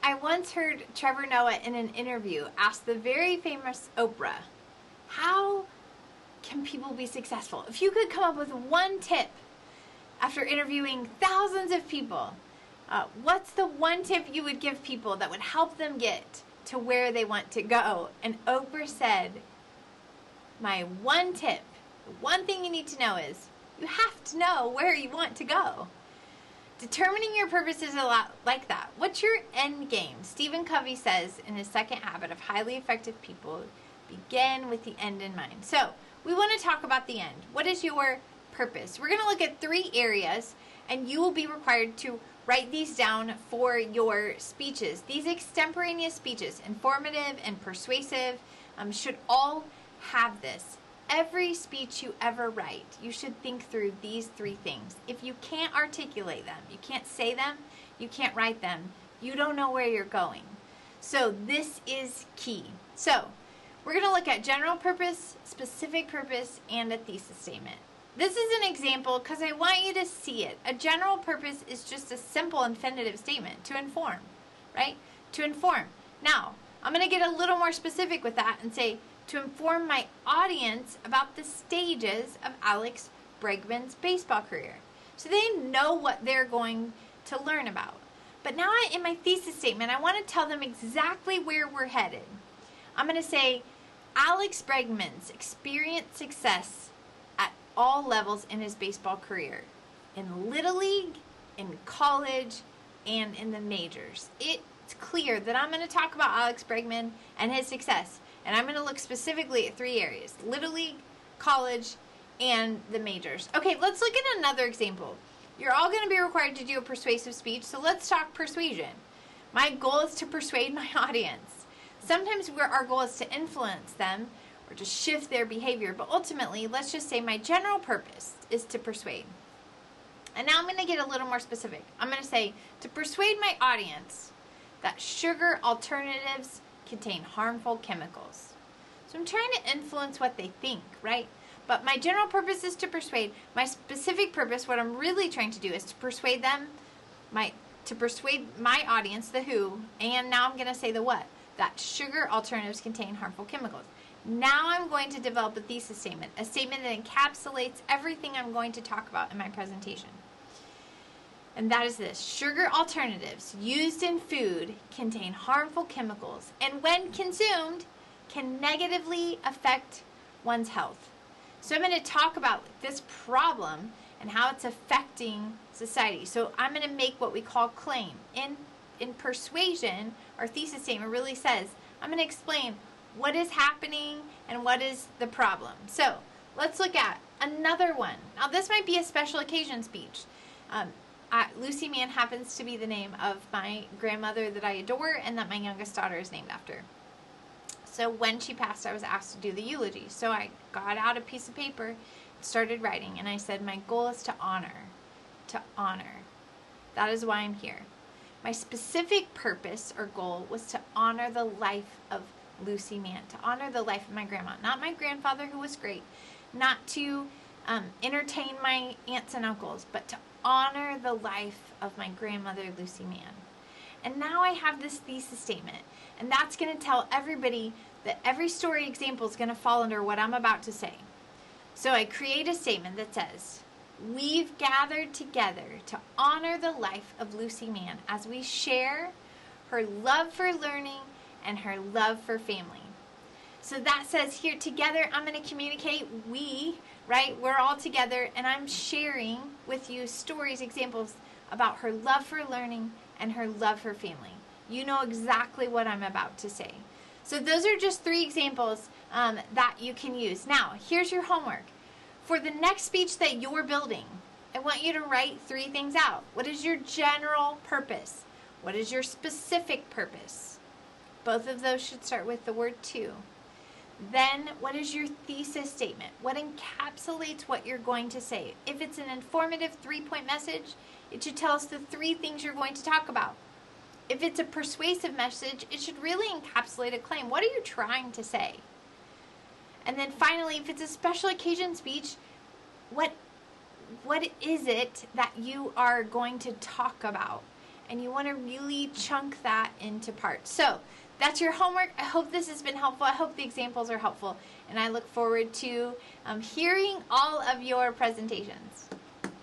I once heard Trevor Noah in an interview ask the very famous Oprah, how can people be successful? If you could come up with one tip after interviewing thousands of people, what's the one tip you would give people that would help them get to where they want to go? And Oprah said, my one tip, the one thing you need to know is you have to know where you want to go. Determining your purpose is a lot like that. What's your end game? Stephen Covey says in his Second Habit of Highly Effective People, begin with the end in mind. So we want to talk about the end. What is your purpose? We're going to look at 3 areas, and you will be required to write these down for your speeches. These extemporaneous speeches, informative and persuasive, should all have this. Every speech you ever write, you should think through these 3 things. If you can't articulate them, you can't say them, you can't write them, you don't know where you're going. So this is key. So we're going to look at general purpose, specific purpose, and a thesis statement. This is an example because I want you to see it. A general purpose is just a simple infinitive statement, to inform, right? To inform. Now, I'm going to get a little more specific with that and say, to inform my audience about the stages of Alex Bregman's baseball career. So they know what they're going to learn about. But now in my thesis statement, I want to tell them exactly where we're headed. I'm going to say, Alex Bregman's experienced success at all levels in his baseball career. In Little League, in college, and in the majors. It's clear that I'm going to talk about Alex Bregman and his success. And I'm going to look specifically at 3 areas: Little League, college, and the majors. Okay, let's look at another example. You're all going to be required to do a persuasive speech, so let's talk persuasion. My goal is to persuade my audience. Sometimes our goal is to influence them or to shift their behavior, but ultimately, let's just say my general purpose is to persuade. And now I'm going to get a little more specific. I'm going to say, to persuade my audience that sugar alternatives contain harmful chemicals. So I'm trying to influence what they think, right? But my general purpose is to persuade. My specific purpose, what I'm really trying to do, is to persuade them, to persuade my audience, the who, and now I'm going to say the what, that sugar alternatives contain harmful chemicals. Now I'm going to develop a thesis statement, a statement that encapsulates everything I'm going to talk about in my presentation. And that is this: sugar alternatives used in food contain harmful chemicals and when consumed can negatively affect one's health. So I'm going to talk about this problem and how it's affecting society. So I'm going to make what we call claim. In persuasion, our thesis statement really says, I'm going to explain what is happening and what is the problem. So let's look at another one. Now this might be a special occasion speech. Lucy Mann happens to be the name of my grandmother that I adore and that my youngest daughter is named after. So when she passed, I was asked to do the eulogy. So I got out a piece of paper, started writing, and I said, my goal is to honor. To honor. That is why I'm here. My specific purpose or goal was to honor the life of Lucy Mann, to honor the life of my grandma. Not my grandfather, who was great, not to entertain my aunts and uncles, but to honor the life of my grandmother, Lucy Mann. And now I have this thesis statement, and that's going to tell everybody that every story example is going to fall under what I'm about to say. So I create a statement that says, we've gathered together to honor the life of Lucy Mann as we share her love for learning and her love for family. So that says here, together I'm going to communicate we, right? We're all together, and I'm sharing with you stories, examples about her love for learning and her love for family. You know exactly what I'm about to say. So those are just 3 examples that you can use. Now, here's your homework. For the next speech that you're building, I want you to write 3 things out. What is your general purpose? What is your specific purpose? Both of those should start with the word to. Then, what is your thesis statement? What encapsulates what you're going to say? If it's an informative 3-point message, it should tell us the 3 things you're going to talk about. If it's a persuasive message, it should really encapsulate a claim. What are you trying to say? And then finally, if it's a special occasion speech, what is it that you are going to talk about? and you want to really chunk that into parts. So that's your homework. I hope this has been helpful. I hope the examples are helpful, and I look forward to hearing all of your presentations.